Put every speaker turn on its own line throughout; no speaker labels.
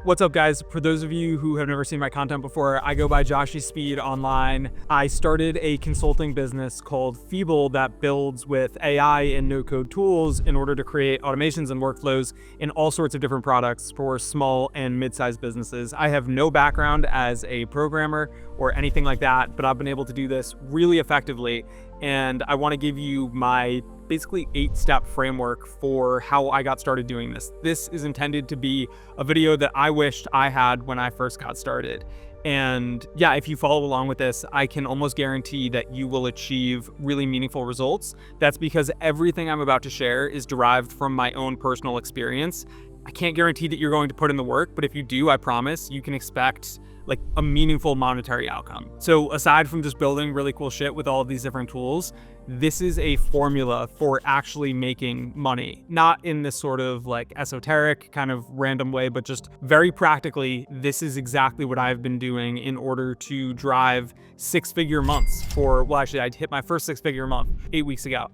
What's up, guys? For those of you who have never seen my content before, I go by Joshy Speed online. I started a consulting business called Feeble that builds with AI and no-code tools in order to create automations and workflows in all sorts of different products for small and mid-sized businesses. I have no background as a programmer or anything like that, but I've been able to do this really effectively. And I want to give you my basically 8-step framework for how I got started doing this. This is intended to be a video that I wished I had when I first got started. And yeah, if you follow along with this, I can almost guarantee that you will achieve really meaningful results. That's because everything I'm about to share is derived from my own personal experience. I can't guarantee that you're going to put in the work, but if you do, I promise you can expect like a meaningful monetary outcome. So aside from just building really cool shit with all of these different tools, this is a formula for actually making money, not in this sort of like esoteric kind of random way, but just very practically, this is exactly what I've been doing in order to drive 6-figure months for, well, actually I hit my first 6-figure month 8 weeks ago.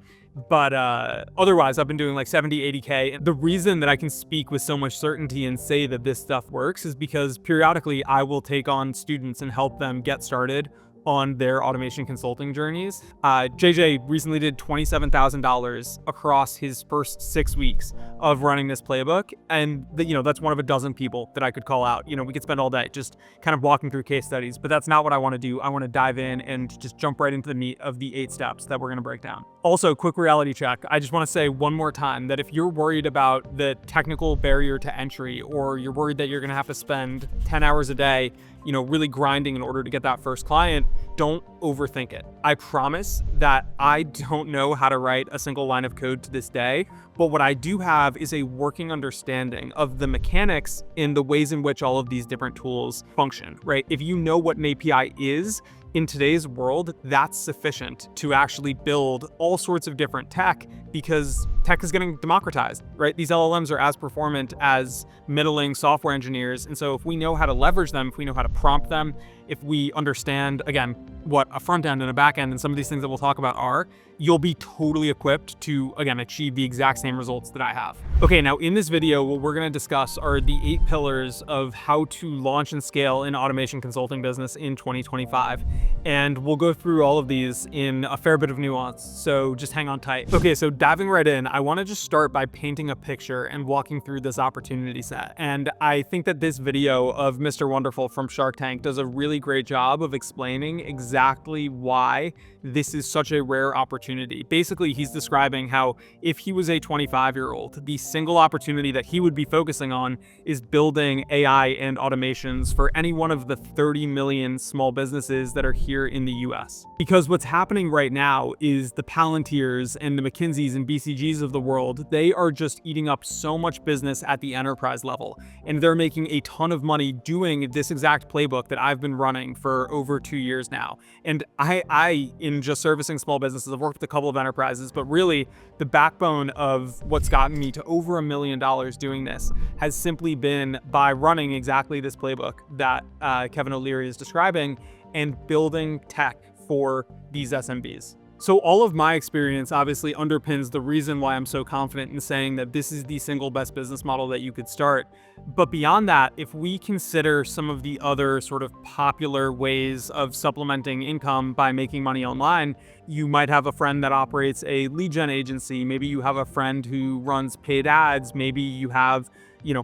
But otherwise, I've been doing like 70, 80K. And the reason that I can speak with so much certainty and say that this stuff works is because periodically I will take on students and help them get started on their automation consulting journeys. JJ recently did $27,000 across his first 6 weeks of running this playbook. And that's one of a dozen people that I could call out. We could spend all day just kind of walking through case studies, but that's not what I want to do. I want to dive in and just jump right into the meat of the 8 steps that we're going to break down. Also, quick reality check. I just want to say one more time that if you're worried about the technical barrier to entry, or you're worried that you're going to have to spend 10 hours a day really grinding in order to get that first client, don't overthink it. I promise that I don't know how to write a single line of code to this day, but what I do have is a working understanding of the mechanics in the ways in which all of these different tools function, right? If you know what an API is, in today's world, that's sufficient to actually build all sorts of different tech, because tech is getting democratized, right? These LLMs are as performant as middling software engineers. And so if we know how to leverage them, if we know how to prompt them, if we understand, again, what a front end and a back end and some of these things that we'll talk about are, you'll be totally equipped to, again, achieve the exact same results that I have. Okay, now in this video, what we're gonna discuss are the 8 pillars of how to launch and scale an automation consulting business in 2025. And we'll go through all of these in a fair bit of nuance, so just hang on tight. Okay, so diving right in, I wanna just start by painting a picture and walking through this opportunity set. And I think that this video of Mr. Wonderful from Shark Tank does a really great job of explaining exactly why this is such a rare opportunity. Basically, he's describing how if he was a 25-year-old, the single opportunity that he would be focusing on is building AI and automations for any one of the 30 million small businesses that are here in the US. Because what's happening right now is the Palantirs and the McKinseys and BCGs of the world, they are just eating up so much business at the enterprise level. And they're making a ton of money doing this exact playbook that I've been running for over 2 years now. And I in just servicing small businesses, I've worked with a couple of enterprises, but really the backbone of what's gotten me to over $1 million doing this has simply been by running exactly this playbook that Kevin O'Leary is describing and building tech for these SMBs. So all of my experience obviously underpins the reason why I'm so confident in saying that this is the single best business model that you could start. But beyond that, if we consider some of the other sort of popular ways of supplementing income by making money online, you might have a friend that operates a lead gen agency. Maybe you have a friend who runs paid ads. Maybe you have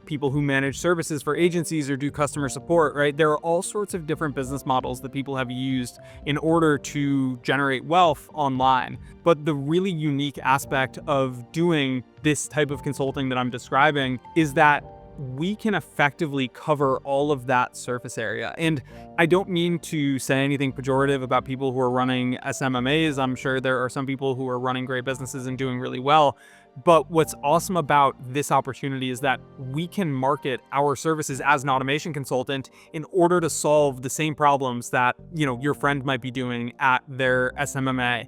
people who manage services for agencies or do customer support, right? There are all sorts of different business models that people have used in order to generate wealth online. But the really unique aspect of doing this type of consulting that I'm describing is that we can effectively cover all of that surface area. And I don't mean to say anything pejorative about people who are running SMMAs. I'm sure there are some people who are running great businesses and doing really well. But what's awesome about this opportunity is that we can market our services as an automation consultant in order to solve the same problems that, your friend might be doing at their SMMA.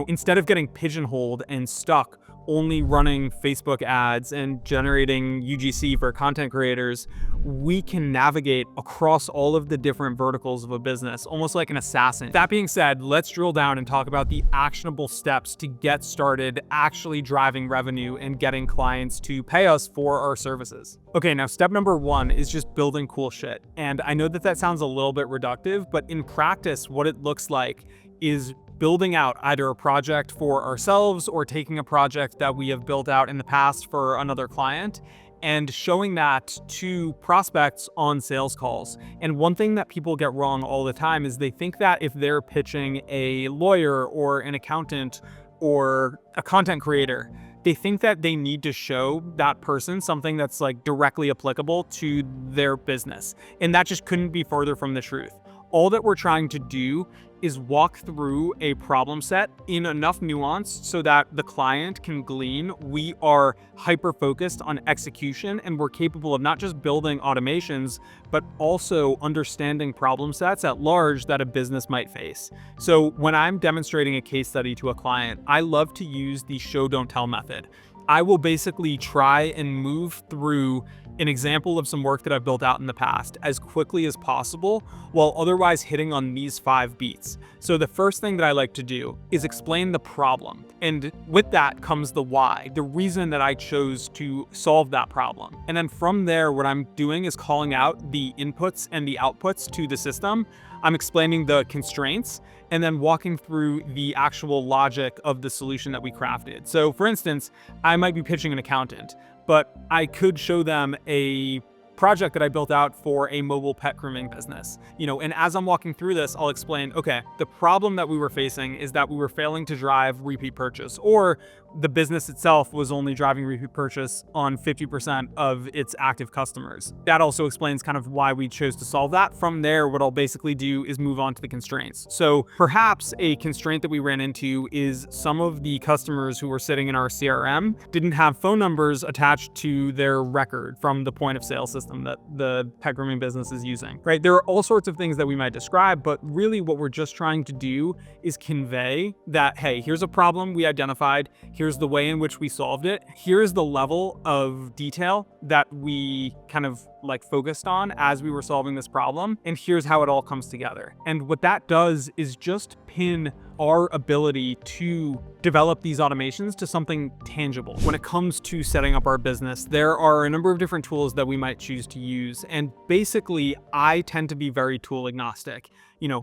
Instead of getting pigeonholed and stuck only running Facebook ads and generating UGC for content creators, we can navigate across all of the different verticals of a business, almost like an assassin. That being said, let's drill down and talk about the actionable steps to get started actually driving revenue and getting clients to pay us for our services. Okay, now step number one is just building cool shit. And I know that that sounds a little bit reductive, but in practice, what it looks like is building out either a project for ourselves or taking a project that we have built out in the past for another client and showing that to prospects on sales calls. And one thing that people get wrong all the time is they think that if they're pitching a lawyer or an accountant or a content creator, they think that they need to show that person something that's like directly applicable to their business. And that just couldn't be further from the truth. All that we're trying to do is walk through a problem set in enough nuance so that the client can glean we are hyper-focused on execution and we're capable of not just building automations, but also understanding problem sets at large that a business might face. So when I'm demonstrating a case study to a client, I love to use the show don't tell method. I will basically try and move through an example of some work that I've built out in the past as quickly as possible while otherwise hitting on these 5 beats. So the first thing that I like to do is explain the problem. And with that comes the why, the reason that I chose to solve that problem. And then from there, what I'm doing is calling out the inputs and the outputs to the system. I'm explaining the constraints and then walking through the actual logic of the solution that we crafted. So for instance, I might be pitching an accountant, but I could show them a project that I built out for a mobile pet grooming business. And as I'm walking through this, I'll explain, okay, the problem that we were facing is that we were failing to drive repeat purchase, or the business itself was only driving repeat purchase on 50% of its active customers. That also explains kind of why we chose to solve that. From there, what I'll basically do is move on to the constraints. So perhaps a constraint that we ran into is some of the customers who were sitting in our CRM didn't have phone numbers attached to their record from the point of sale system that the pet grooming business is using, right? There are all sorts of things that we might describe, but really what we're just trying to do is convey that, hey, here's a problem we identified. Here's the way in which we solved it. Here's the level of detail that we kind of like focused on as we were solving this problem. And here's how it all comes together. And what that does is just pin our ability to develop these automations to something tangible. When it comes to setting up our business, there are a number of different tools that we might choose to use. And basically, I tend to be very tool agnostic.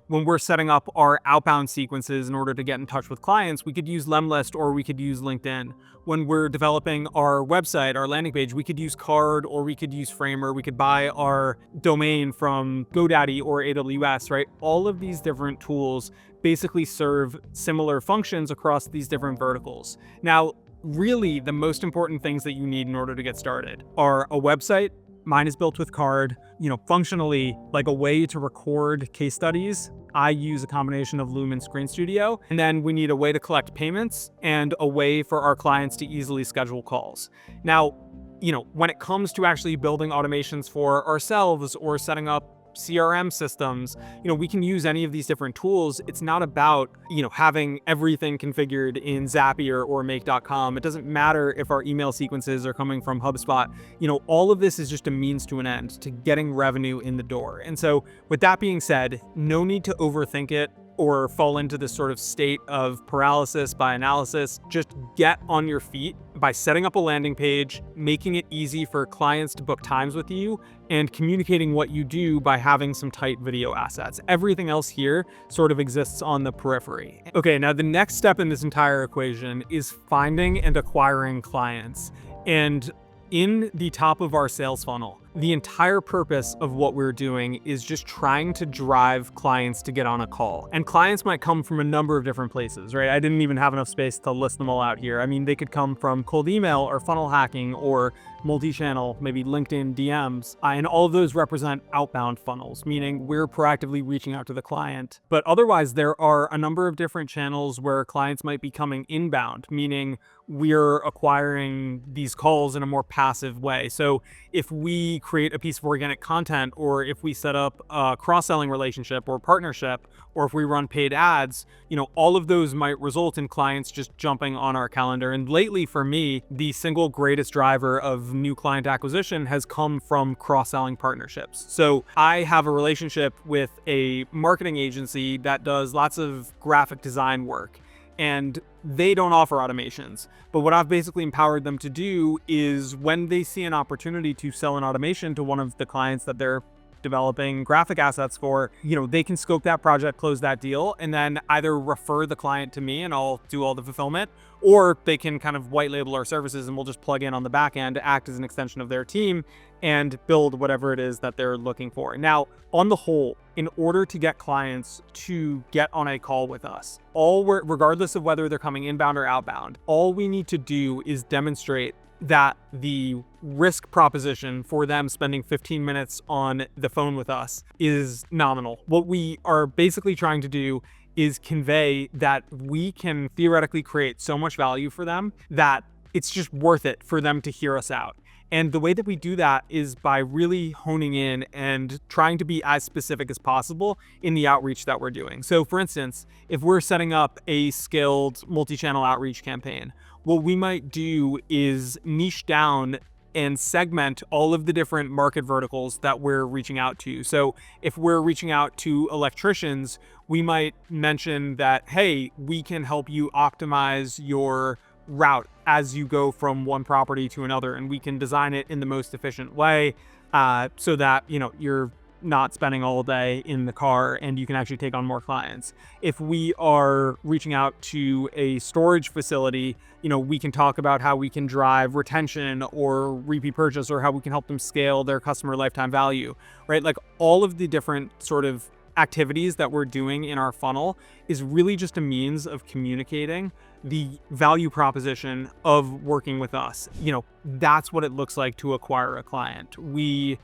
When we're setting up our outbound sequences in order to get in touch with clients, we could use Lemlist or we could use LinkedIn. When we're developing our website, our landing page, we could use Card or we could use Framer. We could buy our domain from GoDaddy or AWS, right? All of these different tools basically serve similar functions across these different verticals. Now, really, the most important things that you need in order to get started are a website. Mine is built with Card, functionally like a way to record case studies. I use a combination of Loom and Screen Studio. And then we need a way to collect payments and a way for our clients to easily schedule calls. Now, when it comes to actually building automations for ourselves or setting up CRM systems, we can use any of these different tools. It's not about, having everything configured in Zapier or make.com. It doesn't matter if our email sequences are coming from HubSpot. All of this is just a means to an end to getting revenue in the door. And so with that being said, no need to overthink it or fall into this sort of state of paralysis by analysis. Just get on your feet by setting up a landing page, making it easy for clients to book times with you, and communicating what you do by having some tight video assets. Everything else here sort of exists on the periphery. Okay, now the next step in this entire equation is finding and acquiring clients. And in the top of our sales funnel, the entire purpose of what we're doing is just trying to drive clients to get on a call. And clients might come from a number of different places, right? I didn't even have enough space to list them all out here. I mean, they could come from cold email or funnel hacking or multi-channel, maybe LinkedIn DMs. And all of those represent outbound funnels, meaning we're proactively reaching out to the client. But otherwise, there are a number of different channels where clients might be coming inbound, meaning we're acquiring these calls in a more passive way. So if we create a piece of organic content, or if we set up a cross-selling relationship or partnership, or if we run paid ads, all of those might result in clients just jumping on our calendar. And lately for me, the single greatest driver of new client acquisition has come from cross-selling partnerships. So I have a relationship with a marketing agency that does lots of graphic design work, and they don't offer automations. But what I've basically empowered them to do is when they see an opportunity to sell an automation to one of the clients that they're developing graphic assets for, they can scope that project, close that deal, and then either refer the client to me and I'll do all the fulfillment, or they can kind of white label our services and we'll just plug in on the back end to act as an extension of their team and build whatever it is that they're looking for. Now, on the whole, in order to get clients to get on a call with us, regardless of whether they're coming inbound or outbound, all we need to do is demonstrate that the risk proposition for them spending 15 minutes on the phone with us is nominal. What we are basically trying to do is convey that we can theoretically create so much value for them that it's just worth it for them to hear us out. And the way that we do that is by really honing in and trying to be as specific as possible in the outreach that we're doing. So for instance, if we're setting up a scaled multi-channel outreach campaign, what we might do is niche down and segment all of the different market verticals that we're reaching out to. So if we're reaching out to electricians, we might mention that, hey, we can help you optimize your route as you go from one property to another, and we can design it in the most efficient way so that you're not spending all day in the car and you can actually take on more clients. If we are reaching out to a storage facility, we can talk about how we can drive retention or repeat purchase, or how we can help them scale their customer lifetime value, right? Like all of the different sort of activities that we're doing in our funnel is really just a means of communicating the value proposition of working with us. That's what it looks like to acquire a client. We,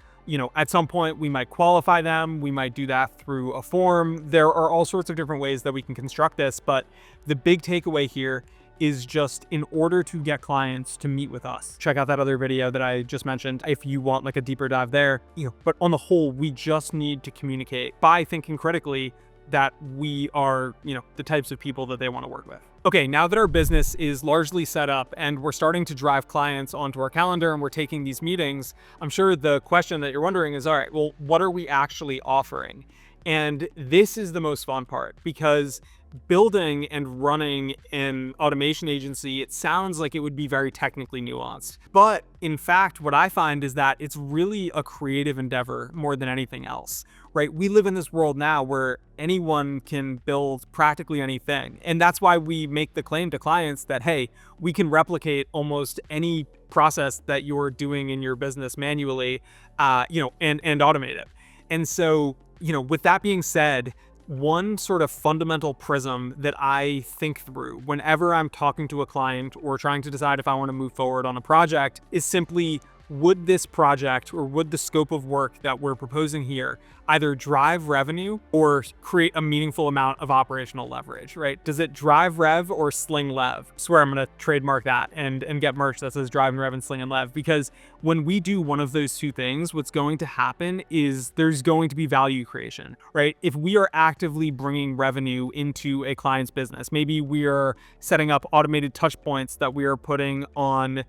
at some point we might qualify them. We might do that through a form. There are all sorts of different ways that we can construct this, but the big takeaway here is just in order to get clients to meet with us. Check out that other video that I just mentioned if you want like a deeper dive there. But on the whole, we just need to communicate by thinking critically that we are, the types of people that they want to work with. Okay, now that our business is largely set up and we're starting to drive clients onto our calendar and we're taking these meetings, I'm sure the question that you're wondering is, all right, well, what are we actually offering? And this is the most fun part, because building and running an automation agency, it sounds like it would be very technically nuanced. But in fact, what I find is that it's really a creative endeavor more than anything else, right? We live in this world now where anyone can build practically anything. And that's why we make the claim to clients that, hey, we can replicate almost any process that you're doing in your business manually, and automate it. And so, with that being said, one sort of fundamental prism that I think through whenever I'm talking to a client or trying to decide if I want to move forward on a project is simply, would this project or would the scope of work that we're proposing here either drive revenue or create a meaningful amount of operational leverage, right? Does it drive rev or sling lev? I swear I'm going to trademark that and get merch that says drive and rev and sling and lev, because when we do one of those two things, what's going to happen is there's going to be value creation, right? If we are actively bringing revenue into a client's business, maybe we are setting up automated touch points that we are putting on,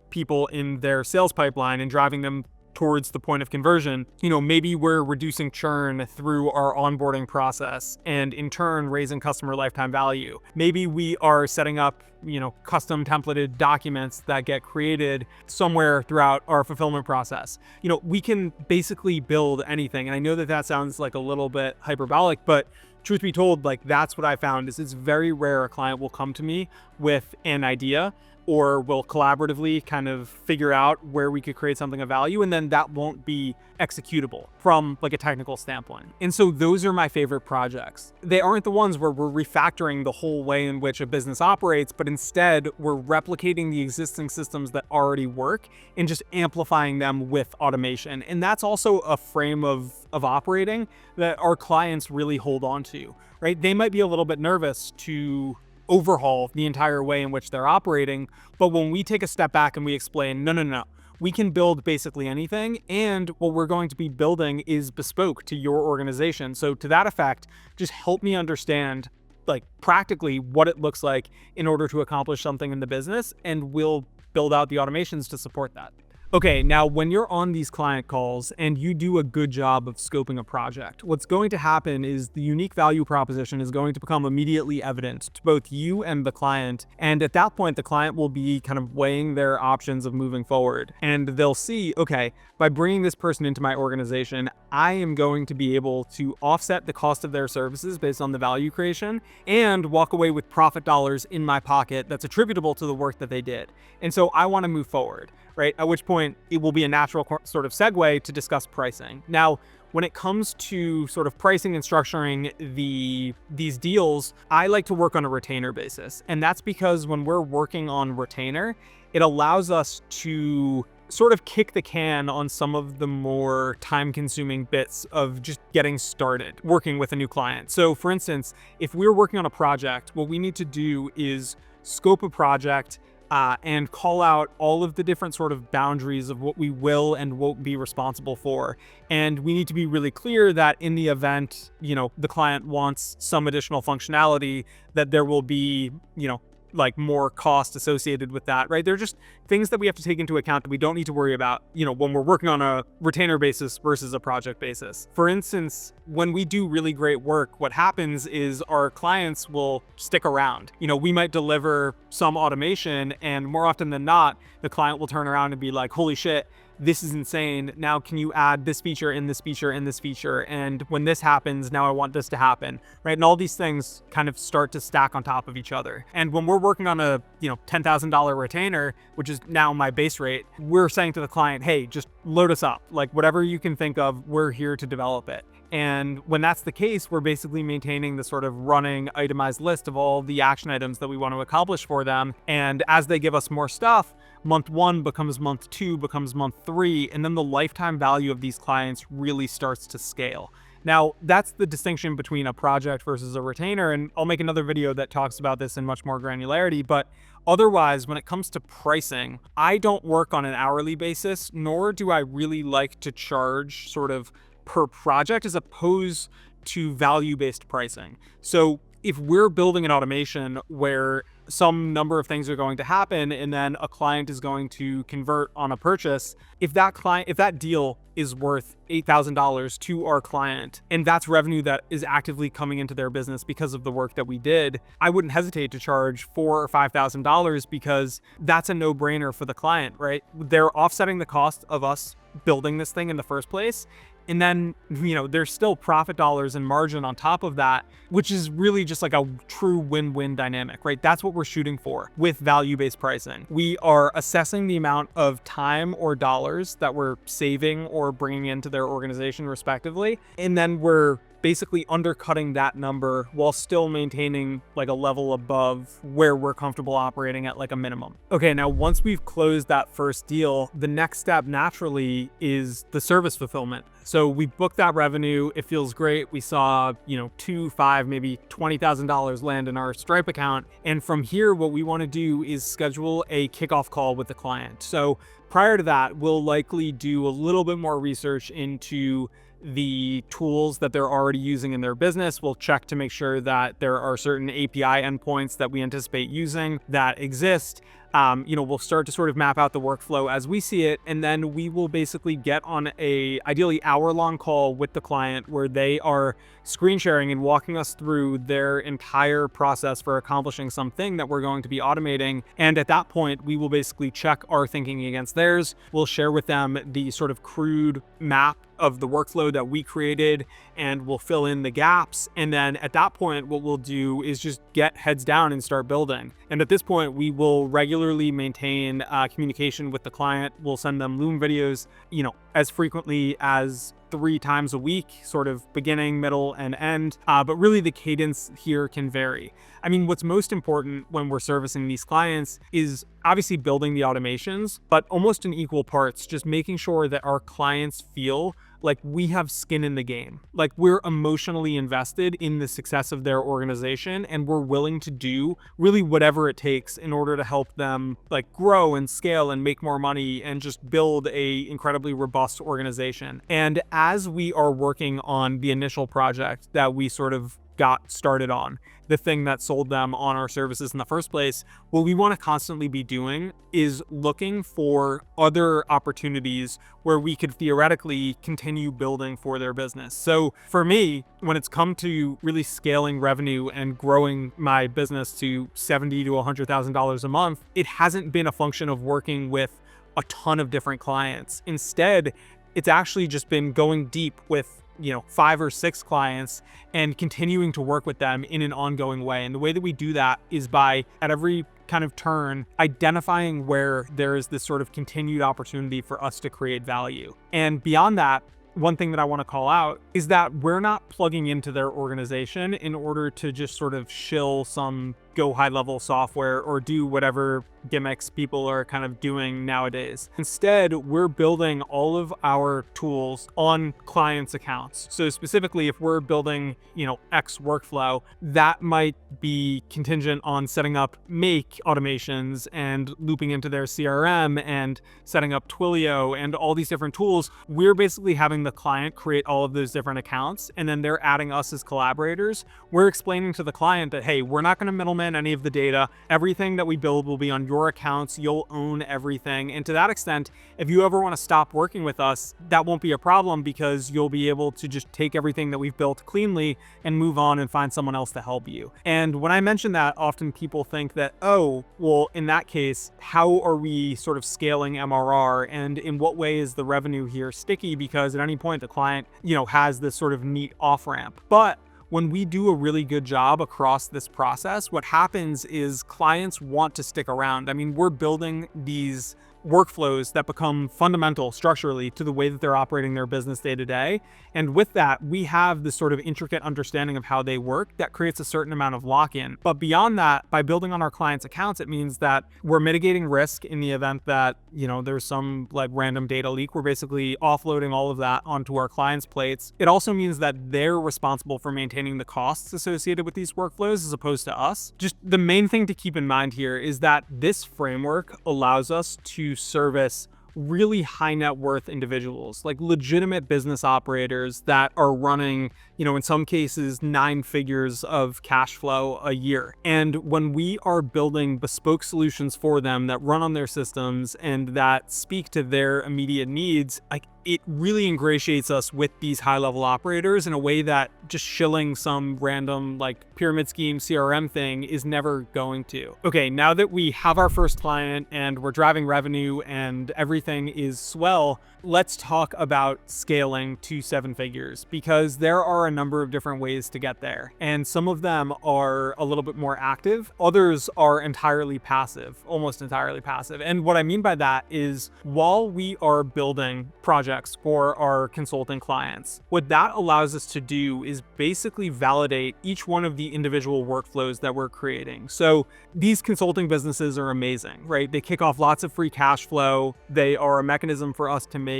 people in their sales pipeline and driving them towards the point of conversion. Maybe we're reducing churn through our onboarding process and in turn raising customer lifetime value. Maybe we are setting up, custom templated documents that get created somewhere throughout our fulfillment process. We can basically build anything. And I know that that sounds like a little bit hyperbolic, but truth be told, like that's what I found is it's very rare a client will come to me with an idea or will collaboratively kind of figure out where we could create something of value, and then that won't be executable from like a technical standpoint. And so those are my favorite projects. They aren't the ones where we're refactoring the whole way in which a business operates, but instead we're replicating the existing systems that already work and just amplifying them with automation. And that's also a frame of operating that our clients really hold on to, right? They might be a little bit nervous to overhaul the entire way in which they're operating. But when we take a step back and we explain, no, we can build basically anything. And what we're going to be building is bespoke to your organization. So to that effect, just help me understand like practically what it looks like in order to accomplish something in the business, and we'll build out the automations to support that. Okay, now when you're on these client calls and you do a good job of scoping a project, what's going to happen is the unique value proposition is going to become immediately evident to both you and the client. And at that point, the client will be kind of weighing their options of moving forward. And they'll see, okay, by bringing this person into my organization, I am going to be able to offset the cost of their services based on the value creation and walk away with profit dollars in my pocket that's attributable to the work that they did. And so I want to move forward, right? At which point it will be a natural sort of segue to discuss pricing. Now, when it comes to sort of pricing and structuring these deals, I like to work on a retainer basis. And that's because when we're working on retainer, it allows us to sort of kick the can on some of the more time-consuming bits of just getting started working with a new client. So for instance, if we're working on a project, what we need to do is scope a project and call out all of the different sort of boundaries of what we will and won't be responsible for. And we need to be really clear that in the event, the client wants some additional functionality, that there will be, like more cost associated with that, right? They're just things that we have to take into account that we don't need to worry about, when we're working on a retainer basis versus a project basis. For instance, when we do really great work, what happens is our clients will stick around. We might deliver some automation, and more often than not, the client will turn around and be like, holy shit, this is insane. Now can you add this feature and this feature and this feature? And when this happens, now I want this to happen, right? And all these things kind of start to stack on top of each other. And when we're working on a, $10,000 retainer, which is now my base rate, we're saying to the client, hey, just load us up. Like whatever you can think of, we're here to develop it. And when that's the case, we're basically maintaining the sort of running itemized list of all the action items that we want to accomplish for them. And as they give us more stuff, month 1 becomes month 2, becomes month 3, and then the lifetime value of these clients really starts to scale. Now, that's the distinction between a project versus a retainer, and I'll make another video that talks about this in much more granularity, but otherwise, when it comes to pricing, I don't work on an hourly basis, nor do I really like to charge sort of per project as opposed to value-based pricing. So if we're building an automation where some number of things are going to happen and then a client is going to convert on a purchase, if that deal is worth $8,000 to our client, and that's revenue that is actively coming into their business because of the work that we did, I wouldn't hesitate to charge $4,000 or $5,000 because that's a no-brainer for the client, right? They're offsetting the cost of us building this thing in the first place. And then, there's still profit dollars and margin on top of that, which is really just like a true win-win dynamic, right? That's what we're shooting for with value-based pricing. We are assessing the amount of time or dollars that we're saving or bringing into their organization respectively. And then we're basically undercutting that number while still maintaining like a level above where we're comfortable operating at like a minimum. Okay, now once we've closed that first deal, the next step naturally is the service fulfillment. So we booked that revenue, it feels great. We saw, $2, $5, maybe $20,000 land in our Stripe account. And from here, what we want to do is schedule a kickoff call with the client. So prior to that, we'll likely do a little bit more research into the tools that they're already using in their business. We'll check to make sure that there are certain API endpoints that we anticipate using that exist. We'll start to sort of map out the workflow as we see it, and then we will basically get on a ideally hour-long call with the client where they are screen sharing and walking us through their entire process for accomplishing something that we're going to be automating. And at that point, we will basically check our thinking against theirs. We'll share with them the sort of crude map of the workflow that we created, and we'll fill in the gaps. And then at that point, what we'll do is just get heads down and start building. And at this point, we will regularly maintain communication with the client. We'll send them Loom videos, as frequently as 3 times a week, sort of beginning, middle, and end. But really the cadence here can vary. I mean, what's most important when we're servicing these clients is obviously building the automations, but almost in equal parts, just making sure that our clients feel like we have skin in the game. Like we're emotionally invested in the success of their organization, and we're willing to do really whatever it takes in order to help them like grow and scale and make more money and just build a incredibly robust organization. And as we are working on the initial project that we sort of got started on, the thing that sold them on our services in the first place, what we want to constantly be doing is looking for other opportunities where we could theoretically continue building for their business. So for me, when it's come to really scaling revenue and growing my business to $70,000 to $100,000 a month, it hasn't been a function of working with a ton of different clients. Instead, it's actually just been going deep with 5 or 6 clients and continuing to work with them in an ongoing way. And the way that we do that is by, at every kind of turn, identifying where there is this sort of continued opportunity for us to create value. And beyond that, one thing that I want to call out is that we're not plugging into their organization in order to just sort of shill some go high level software or do whatever gimmicks people are kind of doing nowadays. Instead, we're building all of our tools on clients' accounts. So specifically, if we're building, X workflow, that might be contingent on setting up make automations and looping into their CRM and setting up Twilio and all these different tools. We're basically having the client create all of those different accounts, and then they're adding us as collaborators. We're explaining to the client that, hey, we're not going to middleman any of the data. Everything that we build will be on your accounts. You'll own everything. And to that extent, if you ever want to stop working with us, that won't be a problem because you'll be able to just take everything that we've built cleanly and move on and find someone else to help you. And when I mention that, often people think that, oh, well, in that case, how are we sort of scaling MRR? And in what way is the revenue here sticky? Because at any point, the client, has this sort of neat off ramp. But when we do a really good job across this process, what happens is clients want to stick around. I mean, we're building these workflows that become fundamental structurally to the way that they're operating their business day to day. And with that, we have this sort of intricate understanding of how they work that creates a certain amount of lock-in. But beyond that, by building on our clients' accounts, it means that we're mitigating risk in the event that, there's some like random data leak. We're basically offloading all of that onto our clients' plates. It also means that they're responsible for maintaining the costs associated with these workflows as opposed to us. Just the main thing to keep in mind here is that this framework allows us to service really high net worth individuals, like legitimate business operators that are running, in some cases, 9 figures of cash flow a year. And when we are building bespoke solutions for them that run on their systems and that speak to their immediate needs, it really ingratiates us with these high-level operators in a way that just shilling some random pyramid scheme CRM thing is never going to. Okay, now that we have our first client and we're driving revenue and everything is swell, let's talk about scaling to 7 figures, because there are a number of different ways to get there. And some of them are a little bit more active. Others are entirely passive, almost entirely passive. And what I mean by that is while we are building projects for our consulting clients, what that allows us to do is basically validate each one of the individual workflows that we're creating. So these consulting businesses are amazing, right? They kick off lots of free cash flow. They are a mechanism for us to make,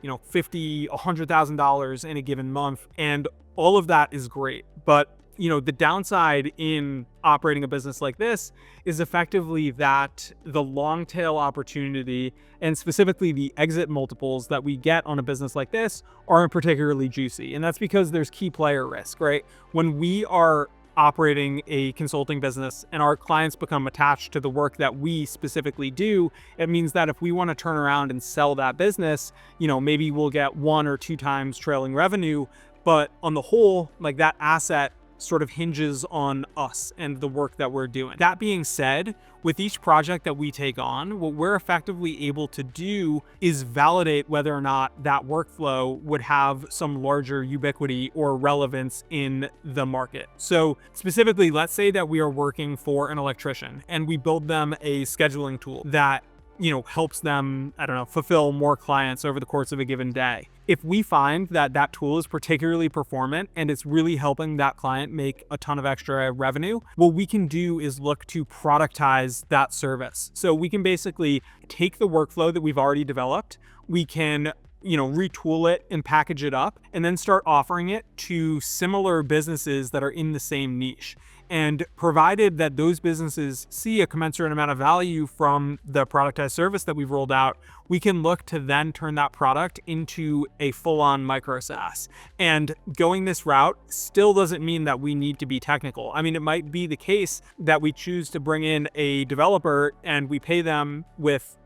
$50,000, $100,000 in a given month. And all of that is great. But the downside in operating a business like this is effectively that the long tail opportunity and specifically the exit multiples that we get on a business like this aren't particularly juicy. And that's because there's key player risk, right? When we are operating a consulting business and our clients become attached to the work that we specifically do, it means that if we want to turn around and sell that business, maybe we'll get 1 or 2 times trailing revenue. But on the whole, that asset sort of hinges on us and the work that we're doing. That being said, with each project that we take on, what we're effectively able to do is validate whether or not that workflow would have some larger ubiquity or relevance in the market. So specifically, let's say that we are working for an electrician and we build them a scheduling tool that helps them, fulfill more clients over the course of a given day. If we find that that tool is particularly performant and it's really helping that client make a ton of extra revenue, what we can do is look to productize that service. So we can basically take the workflow that we've already developed, we can retool it and package it up and then start offering it to similar businesses that are in the same niche. And provided that those businesses see a commensurate amount of value from the productized service that we've rolled out, we can look to then turn that product into a full-on micro SaaS. And going this route still doesn't mean that we need to be technical. I mean, it might be the case that we choose to bring in a developer and we pay them with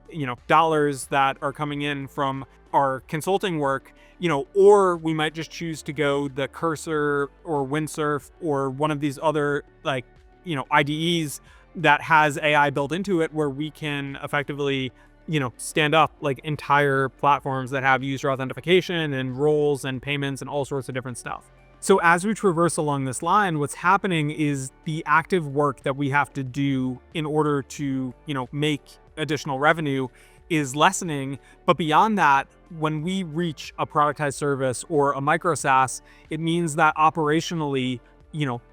dollars that are coming in from our consulting work, or we might just choose to go the Cursor or Windsurf or one of these other IDEs that has AI built into it, where we can effectively stand up like entire platforms that have user authentication and roles and payments and all sorts of different stuff. So as we traverse along this line, what's happening is the active work that we have to do in order to make additional revenue is lessening. But beyond that, when we reach a productized service or a micro SaaS, it means that operationally,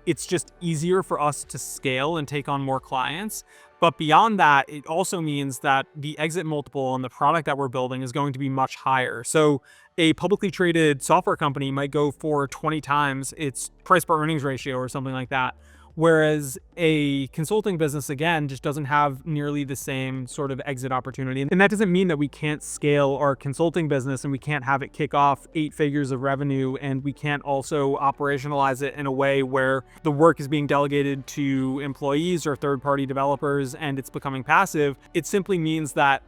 it's just easier for us to scale and take on more clients. But beyond that, it also means that the exit multiple on the product that we're building is going to be much higher. So a publicly traded software company might go for 20 times its price per earnings ratio or something like that. Whereas a consulting business, again, just doesn't have nearly the same sort of exit opportunity. And that doesn't mean that we can't scale our consulting business and we can't have it kick off 8 figures of revenue, and we can't also operationalize it in a way where the work is being delegated to employees or third-party developers and it's becoming passive. It simply means that,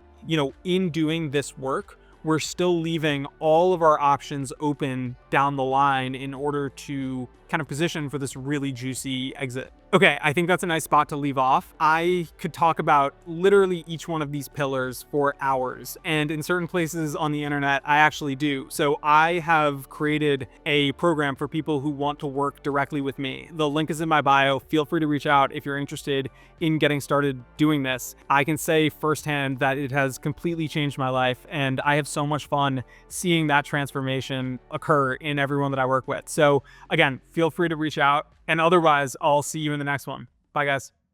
in doing this work, we're still leaving all of our options open down the line in order to kind of position for this really juicy exit. Okay, I think that's a nice spot to leave off. I could talk about literally each one of these pillars for hours, and in certain places on the internet, I actually do. So I have created a program for people who want to work directly with me. The link is in my bio. Feel free to reach out if you're interested in getting started doing this. I can say firsthand that it has completely changed my life, and I have so much fun seeing that transformation occur in everyone that I work with. So again, feel free to reach out. And otherwise, I'll see you in the next one. Bye, guys.